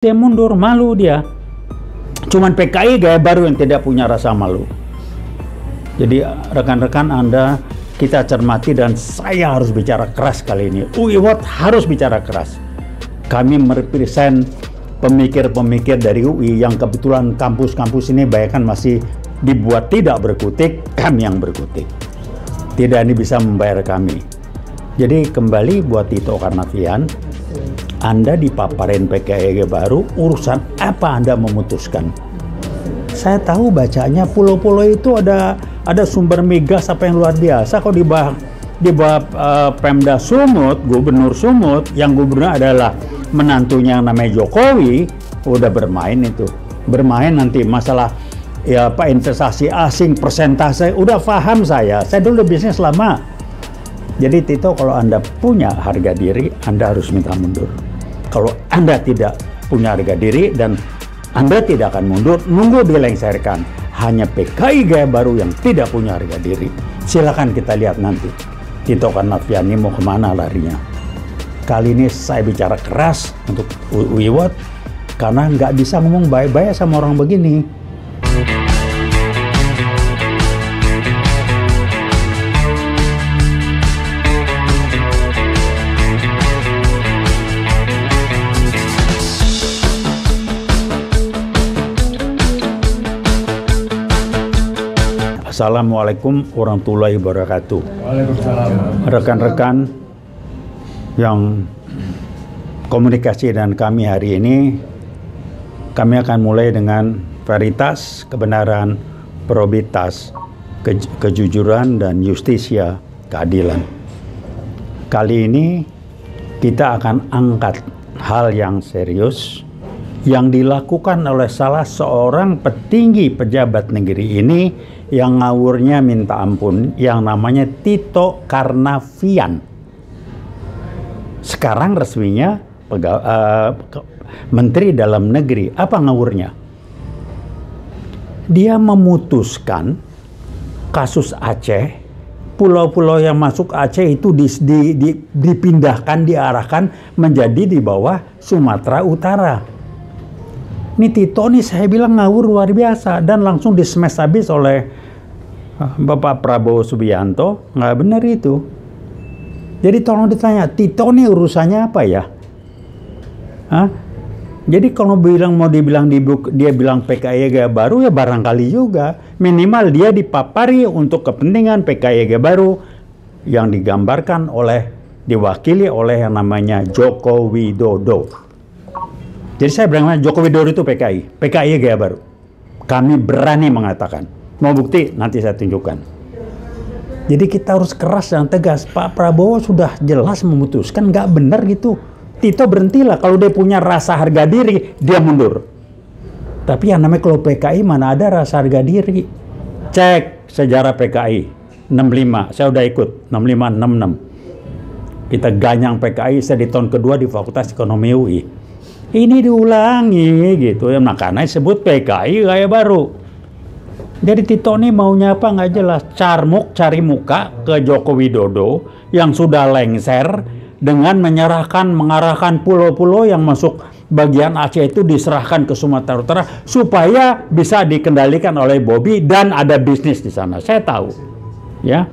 Dia mundur, malu dia. Cuman PKI gaya baru yang tidak punya rasa malu. Jadi rekan-rekan Anda, kita cermati dan saya harus bicara keras kali ini. UI Watch harus bicara keras. Kami merepresent pemikir-pemikir dari UI yang kebetulan kampus-kampus ini bahkan masih dibuat tidak berkutik, kami yang berkutik. Tidak ini bisa membayar kami. Jadi kembali buat Tito Karnavian, Anda dipaparin PKI baru, urusan apa Anda memutuskan? Saya tahu bacanya pulau-pulau itu ada sumber migas apa yang luar biasa. Kok di bawah Pemda Sumut, Gubernur Sumut, yang gubernur adalah menantunya yang namanya Jokowi, udah bermain itu. Bermain nanti masalah ya apa investasi asing, persentase, udah paham saya dulu bisnis lama. Jadi Tito, kalau Anda punya harga diri, Anda harus minta mundur. Kalau Anda tidak punya harga diri dan Anda tidak akan mundur, nunggu dilengsarkan. Hanya PKI gaya baru yang tidak punya harga diri. Silakan kita lihat nanti. Tito Karnavian ini mau kemana larinya. Kali ini saya bicara keras untuk UI Watch karena nggak bisa ngomong baik-baik sama orang begini. Assalamualaikum warahmatullahi wabarakatuh. Waalaikumsalam. Rekan-rekan yang komunikasi dan kami hari ini, kami akan mulai dengan veritas, kebenaran, probitas, kejujuran, dan justisia, keadilan. Kali ini kita akan angkat hal yang serius yang dilakukan oleh salah seorang petinggi pejabat negeri ini yang ngawurnya minta ampun, yang namanya Tito Karnavian. Sekarang resminya Menteri Dalam Negeri. Apa ngawurnya? Dia memutuskan kasus Aceh, pulau-pulau yang masuk Aceh itu dipindahkan, diarahkan menjadi di bawah Sumatera Utara. Ini Tito nih saya bilang ngawur luar biasa dan langsung di-smash habis oleh Bapak Prabowo Subianto. Nggak benar itu. Jadi tolong ditanya, Tito nih urusannya apa ya? Hah? Jadi kalau mau dibilang dia bilang PKI gaya baru, ya barangkali juga. Minimal dia dipapari untuk kepentingan PKI gaya baru yang digambarkan diwakili oleh yang namanya Joko Widodo. Jadi saya bilang Joko Widodo itu PKI gaya baru. Kami berani mengatakan. Mau bukti? Nanti saya tunjukkan. Jadi kita harus keras dan tegas. Pak Prabowo sudah jelas memutuskan nggak benar gitu. Tito berhentilah. Kalau dia punya rasa harga diri, dia mundur. Tapi yang namanya kalau PKI mana ada rasa harga diri. Cek sejarah PKI 65. Saya udah ikut 65, 66. Kita ganyang PKI. Saya di tahun kedua di Fakultas Ekonomi UI. Ini diulangi gitu ya, makanya disebut PKI gaya baru. Jadi Tito ini maunya apa nggak jelas, cari muka ke Joko Widodo yang sudah lengser dengan mengarahkan pulau-pulau yang masuk bagian Aceh itu diserahkan ke Sumatera Utara supaya bisa dikendalikan oleh Bobby dan ada bisnis di sana. Saya tahu, ya.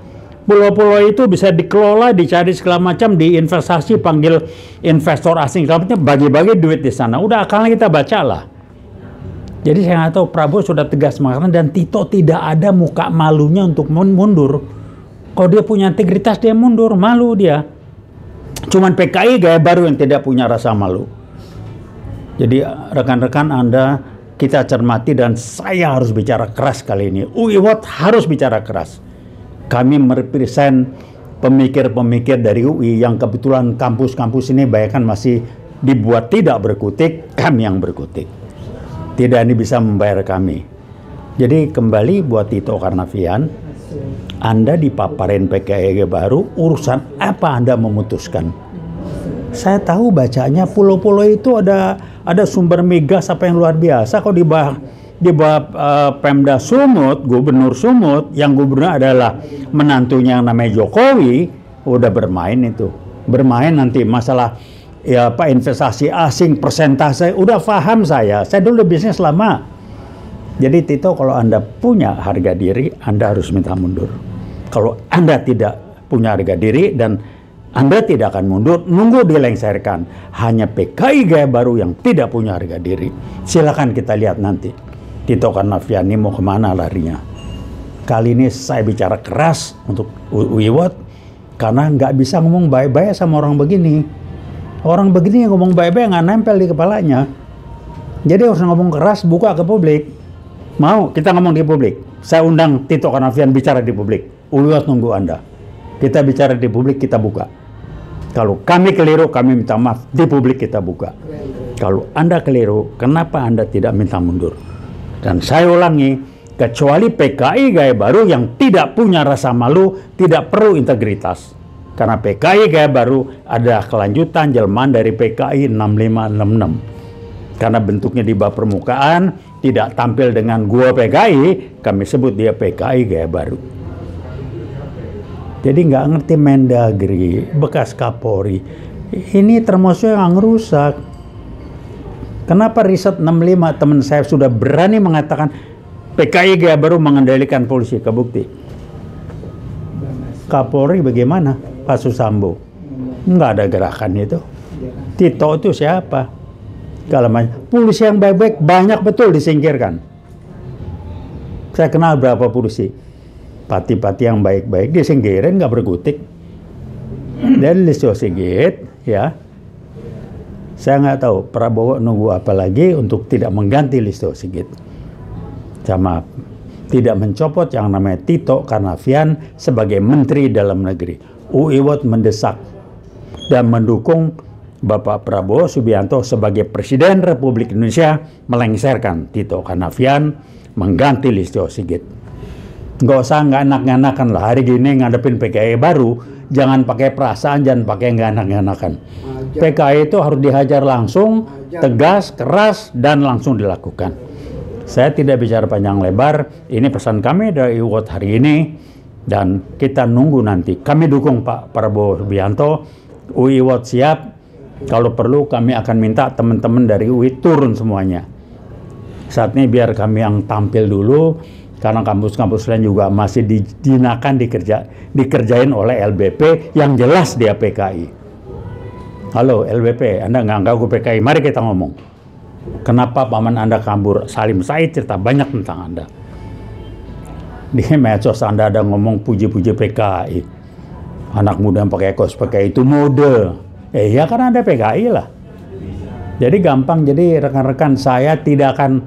Pulau-pulau itu bisa dikelola, dicari segala macam, diinvestasi, panggil investor asing, segala macam, bagi-bagi duit di sana. Udah akalnya kita bacalah. Jadi saya nggak tahu, Prabowo sudah tegas mengatakan dan Tito tidak ada muka malunya untuk mundur. Kalau dia punya integritas dia mundur, malu dia. Cuman PKI gaya baru yang tidak punya rasa malu. Jadi rekan-rekan Anda, kita cermati dan saya harus bicara keras kali ini. UI Watch harus bicara keras. Kami merepresent pemikir-pemikir dari UI yang kebetulan kampus-kampus ini bahkan masih dibuat tidak berkutik, kami yang berkutik. Tidak ini bisa membayar kami. Jadi kembali buat Tito Karnavian, Anda dipaparin PKI baru, urusan apa Anda memutuskan? Saya tahu bacanya pulau-pulau itu ada sumber migas apa yang luar biasa. Kok di bawah Pemda Sumut, Gubernur Sumut, yang gubernur adalah menantunya yang namanya Jokowi, udah bermain itu. Bermain nanti masalah ya Pak, investasi asing, persentase, udah paham saya dulu bisnis lama. Jadi Tito, kalau Anda punya harga diri, Anda harus minta mundur. Kalau Anda tidak punya harga diri dan Anda tidak akan mundur, nunggu dilengsarkan. Hanya PKI Gaya Baru yang tidak punya harga diri. Silakan kita lihat nanti Tito Karnavian ini mau kemana larinya. Kali ini saya bicara keras untuk Uiwot, karena nggak bisa ngomong baik-baik sama orang begini. Orang begini yang ngomong baik-baik nggak nempel di kepalanya. Jadi harus ngomong keras, buka ke publik. Mau kita ngomong di publik? Saya undang Tito Karnavian bicara di publik. Uiwot nunggu Anda. Kita bicara di publik, kita buka. Kalau kami keliru, kami minta maaf. Di publik kita buka. Kalau Anda keliru, kenapa Anda tidak minta mundur? Dan saya ulangi, kecuali PKI Gaya Baru yang tidak punya rasa malu, tidak perlu integritas. Karena PKI Gaya Baru adalah kelanjutan jelmaan dari PKI 6566. Karena bentuknya di bawah permukaan, tidak tampil dengan gua PKI, kami sebut dia PKI Gaya Baru. Jadi nggak ngerti Mendagri, bekas Kapolri. Ini termasuk yang ngerusak. Kenapa riset 65 teman saya sudah berani mengatakan PKI Gaya Baru mengendalikan polisi, kebukti. Kapolri bagaimana? Pak Susambo. Nggak ada gerakan itu. Tito itu siapa? Kalau polisi yang baik-baik banyak betul disingkirkan. Saya kenal berapa polisi. Pati-pati yang baik-baik disingkirin, nggak berkutik. Dan Listio Sigit, ya. Saya nggak tahu Prabowo nunggu apa lagi untuk tidak mengganti Listio Sigit. Sama tidak mencopot yang namanya Tito Karnavian sebagai Menteri Dalam Negeri. Uiwot mendesak dan mendukung Bapak Prabowo Subianto sebagai Presiden Republik Indonesia melengsarkan Tito Karnavian, mengganti Listio Sigit. Nggak usah nggak enak-enakan lah, hari gini ngadepin PKI baru, jangan pakai perasaan, jangan pakai nggak enak-enakan. PKI itu harus dihajar langsung, tegas, keras, dan langsung dilakukan. Saya tidak bicara panjang lebar, ini pesan kami dari Uiwot hari ini, dan kita nunggu nanti. Kami dukung Pak Prabowo Subianto, Uiwot siap, kalau perlu kami akan minta teman-teman dari UI turun semuanya. Saat ini biar kami yang tampil dulu, karena kampus-kampus lain juga masih dikerjain oleh LBP yang jelas dia PKI. Halo LBP, Anda nggak ganggu PKI, mari kita ngomong. Kenapa paman Anda kabur? Salim Said cerita banyak tentang Anda. Di medsos Anda ada ngomong puji-puji PKI. Anak muda yang pakai kaos PKI itu mode. Ya kan Anda PKI lah. Jadi gampang, jadi rekan-rekan saya tidak akan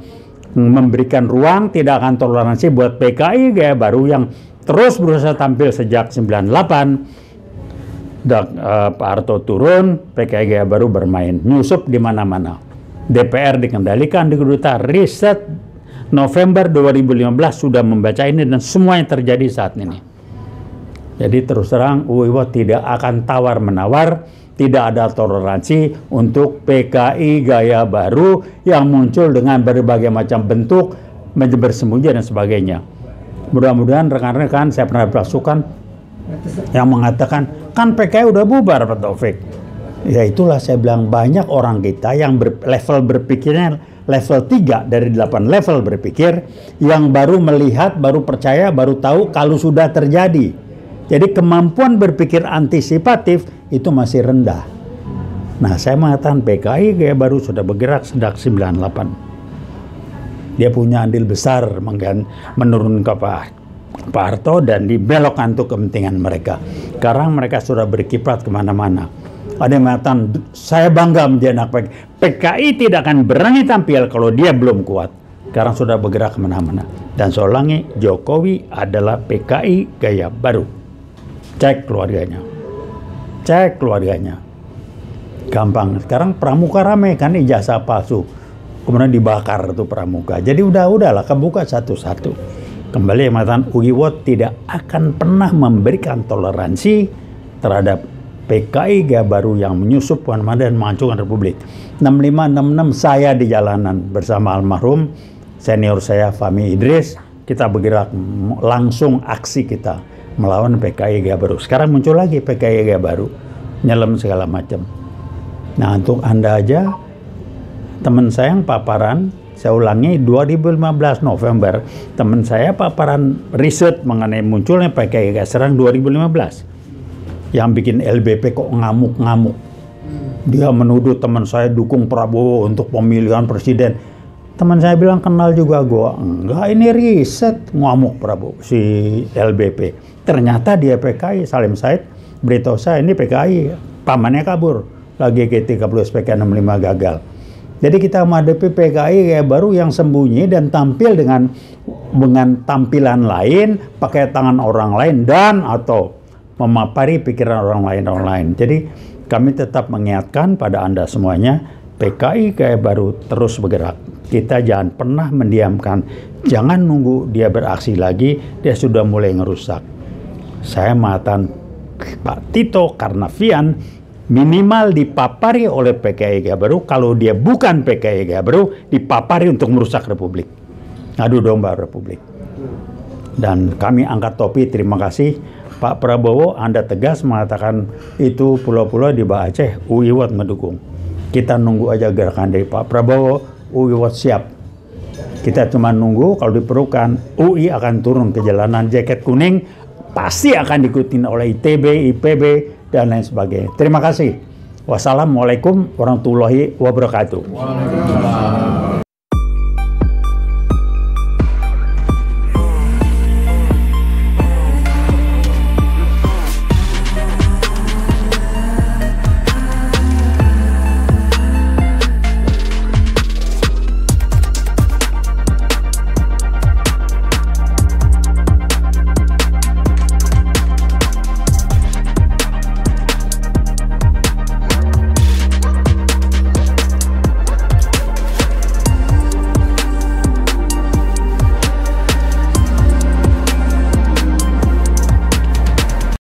memberikan ruang, tidak akan toleransi buat PKI Gaya Baru yang terus berusaha tampil sejak 98. Pak Harto turun, PKI Gaya Baru bermain, nyusup di mana-mana. DPR dikendalikan di kedutaan. Riset November 2015 sudah membaca ini dan semua yang terjadi saat ini. Jadi terus terang Uiwot tidak akan tawar-menawar, tidak ada toleransi untuk PKI Gaya Baru yang muncul dengan berbagai macam bentuk, bersembunyi dan sebagainya. Mudah-mudahan rekan-rekan, saya pernah berasukan yang mengatakan, kan PKI udah bubar Pak Taufik. Ya itulah saya bilang, banyak orang kita yang level berpikirnya level 3 dari 8 level berpikir, yang baru melihat, baru percaya, baru tahu kalau sudah terjadi. Jadi kemampuan berpikir antisipatif itu masih rendah. Nah, saya mengatakan PKI Gaya Baru sudah bergerak sejak 98. Dia punya andil besar menurun ke Pak Harto dan dibelokkan untuk kepentingan mereka. Sekarang mereka sudah berkiprat kemana-mana. Ada yang mengatakan, saya bangga menjadi anak PKI. PKI tidak akan berani tampil kalau dia belum kuat. Sekarang sudah bergerak kemana-mana. Dan saya ulangi, Jokowi adalah PKI Gaya Baru. Cek keluarganya. Cek keluarganya. Gampang. Sekarang pramuka rame kan, ijazah palsu. Kemudian dibakar tuh pramuka. Jadi udahlah, kebuka satu-satu. Kembali yang mengatakan, Uiwot tidak akan pernah memberikan toleransi terhadap PKI Gaya Baru yang menyusup kemana-mana dan menghancurkan Republik. 6566 saya di jalanan bersama almarhum senior saya Fahmi Idris, kita bergerak langsung aksi kita melawan PKI Gaya Baru. Sekarang muncul lagi PKI Gaya Baru, nyelam segala macam. Nah, untuk Anda aja, teman saya yang paparan, saya ulangi, 2015 November, teman saya paparan riset mengenai munculnya PKI Serang 2015. Yang bikin LBP kok ngamuk-ngamuk. Dia menuduh teman saya dukung Prabowo untuk pemilihan presiden. Teman saya bilang, kenal juga gua. Enggak, ini riset, ngamuk Prabowo, si LBP. Ternyata dia PKI, Salim Said beritahu saya, ini PKI, pamannya kabur. Lagi G30 SPK 65 gagal. Jadi kita menghadapi PKI kayak baru yang sembunyi dan tampil dengan tampilan lain, pakai tangan orang lain dan atau memapari pikiran orang lain. Jadi kami tetap mengingatkan pada Anda semuanya, PKI kayak baru terus bergerak. Kita jangan pernah mendiamkan, jangan nunggu dia beraksi lagi, dia sudah mulai ngerusak. Saya mengatakan Pak Tito Karnavian minimal dipapari oleh PKI Baru, kalau dia bukan PKI Baru, dipapari untuk merusak Republik. Ngadu domba Republik. Dan kami angkat topi, terima kasih Pak Prabowo, Anda tegas mengatakan itu pulau-pulau di Bawah Aceh, UI Wat mendukung. Kita nunggu aja gerakan dari Pak Prabowo, UI Wat siap. Kita cuma nunggu, kalau diperlukan UI akan turun ke jalanan, jaket kuning pasti akan diikutin oleh ITB, IPB, dan lain sebagainya. Terima kasih. Wassalamualaikum warahmatullahi wabarakatuh.